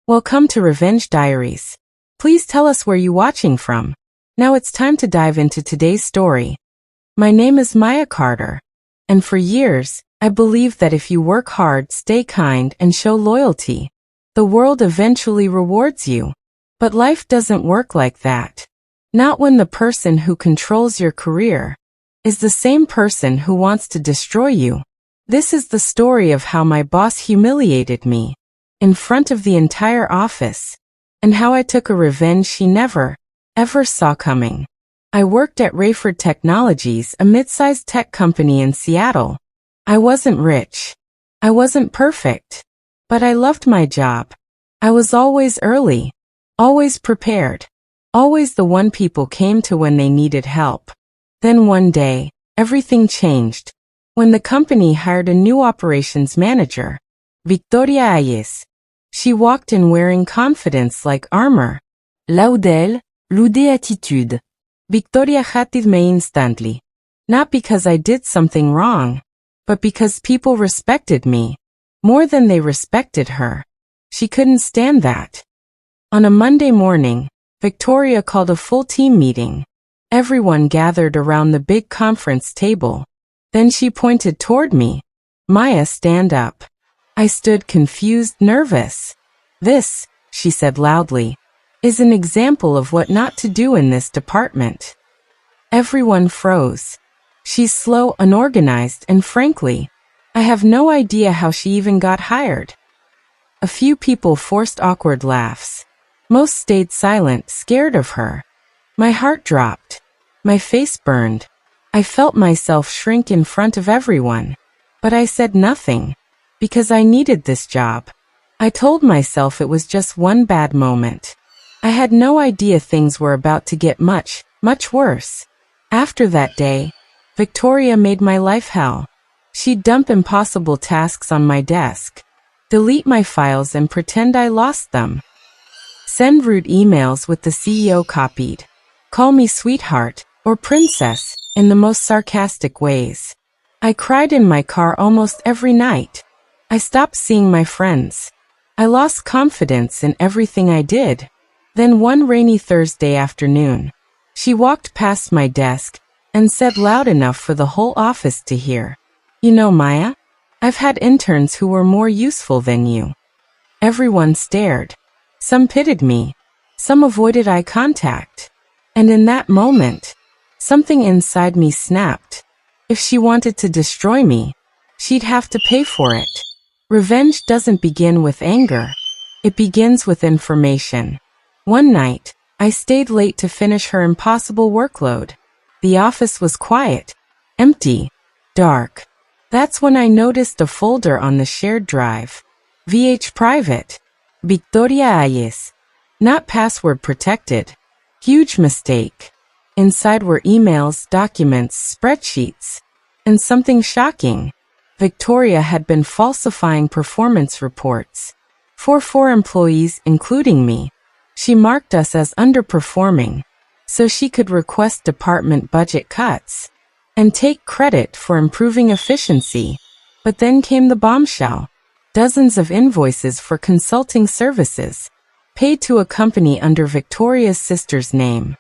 Welcome to Revenge Diaries. Please tell us where you're watching from. Now it's time to dive into today's story. My name is Maya Carter, and for years, I believed that if you work hard, stay kind, and show loyalty, the world eventually rewards you. But life doesn't work like that. Not when the person who controls your career is the same person who wants to destroy you. This is the story of how my boss humiliated me in front of the entire office, and how I took a revenge she never, ever saw coming. I worked at Revenge Technologies, a mid-sized tech company in Seattle. I wasn't rich. I wasn't perfect. But I loved my job. I was always early, always prepared, always the one people came to when they needed help. Then one day, everything changed. When the company hired a new operations manager, Victoria Ayes. She walked in wearing confidence like armor. Laudel, lude attitude. Victoria hated me instantly. Not because I did something wrong, but because people respected me more than they respected her. She couldn't stand that. On a Monday morning, Victoria called a full team meeting. Everyone gathered around the big conference table. Then she pointed toward me. Maya, stand up. I stood confused, nervous. This, she said loudly, is an example of what not to do in this department. Everyone froze. She's slow, unorganized, and frankly, I have no idea how she even got hired. A few people forced awkward laughs. Most stayed silent, scared of her. My heart dropped. My face burned. I felt myself shrink in front of everyone. But I said nothing. Because I needed this job. I told myself it was just one bad moment. I had no idea things were about to get much, much worse. After that day, Victoria made my life hell. She'd dump impossible tasks on my desk, delete my files and pretend I lost them, send rude emails with the CEO copied, call me sweetheart or princess in the most sarcastic ways. I cried in my car almost every night. I stopped seeing my friends. I lost confidence in everything I did. Then one rainy Thursday afternoon, she walked past my desk and said loud enough for the whole office to hear, "You know, Maya, I've had interns who were more useful than you." Everyone stared. Some pitied me. Some avoided eye contact. And in that moment, something inside me snapped. If she wanted to destroy me, she'd have to pay for it. Revenge doesn't begin with anger. It begins with information. One night, I stayed late to finish her impossible workload. The office was quiet, empty, dark. That's when I noticed a folder on the shared drive. VH Private. Victoria Ayes. Not password protected. Huge mistake. Inside were emails, documents, spreadsheets. And something shocking. Victoria had been falsifying performance reports. For 4 employees, including me. She marked us as underperforming, so she could request department budget cuts and take credit for improving efficiency. But then came the bombshell. Dozens of invoices for consulting services, paid to a company under Victoria's sister's name.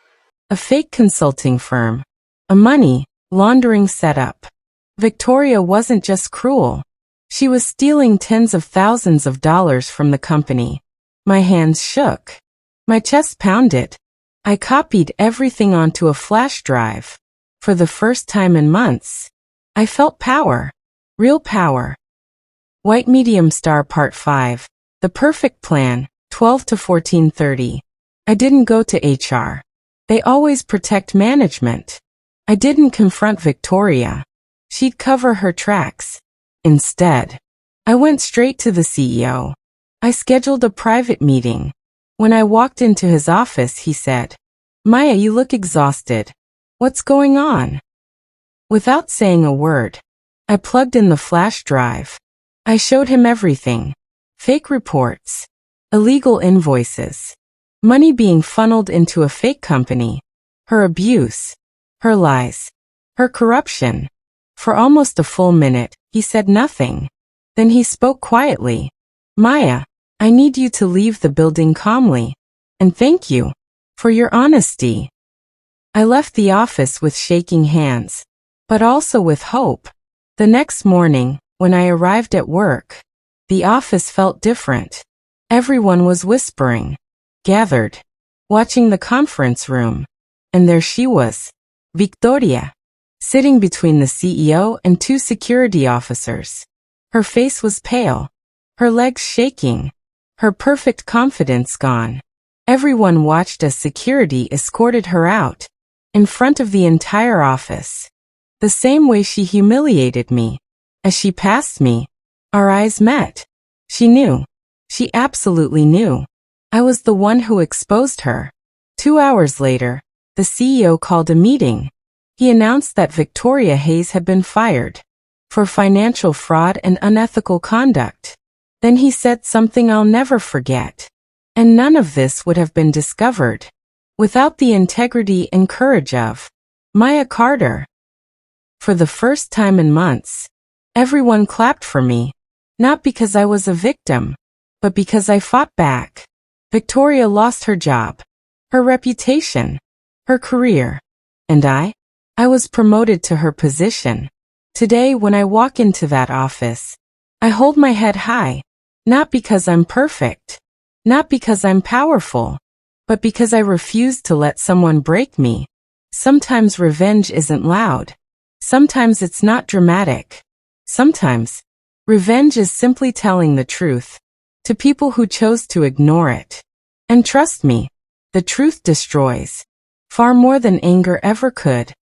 A fake consulting firm. A money laundering setup. Victoria wasn't just cruel. She was stealing tens of thousands of dollars from the company. My hands shook. My chest pounded. I copied everything onto a flash drive. For the first time in months, I felt power. Real power. White Medium Star Part 5. The Perfect Plan, 12 to 14:30. I didn't go to HR. They always protect management. I didn't confront Victoria. She'd cover her tracks. Instead, I went straight to the CEO. I scheduled a private meeting. When I walked into his office, he said, "Maya, you look exhausted. What's going on?" Without saying a word, I plugged in the flash drive. I showed him everything. Fake reports. Illegal invoices. Money being funneled into a fake company. Her abuse. Her lies. Her corruption. For almost a full minute, he said nothing. Then he spoke quietly. "Maya, I need you to leave the building calmly. And thank you for your honesty. I left the office with shaking hands, but also with hope. The next morning, when I arrived at work, the office felt different. Everyone was whispering, gathered, watching the conference room. And there she was, Victoria, sitting between the CEO and two security officers. Her face was pale, her legs shaking, her perfect confidence gone. Everyone watched as security escorted her out, in front of the entire office. The same way she humiliated me. As she passed me, our eyes met. She knew. She absolutely knew. I was the one who exposed her. 2 hours later, the CEO called a meeting. He announced that Victoria Hayes had been fired for financial fraud and unethical conduct. Then he said something I'll never forget. And none of this would have been discovered without the integrity and courage of Maya Carter. For the first time in months, everyone clapped for me, not because I was a victim, but because I fought back. Victoria lost her job, her reputation, her career, and I was promoted to her position. Today, when I walk into that office, I hold my head high, not because I'm perfect, not because I'm powerful, but because I refuse to let someone break me. Sometimes revenge isn't loud. Sometimes it's not dramatic. Sometimes, revenge is simply telling the truth to people who chose to ignore it. And trust me, the truth destroys far more than anger ever could.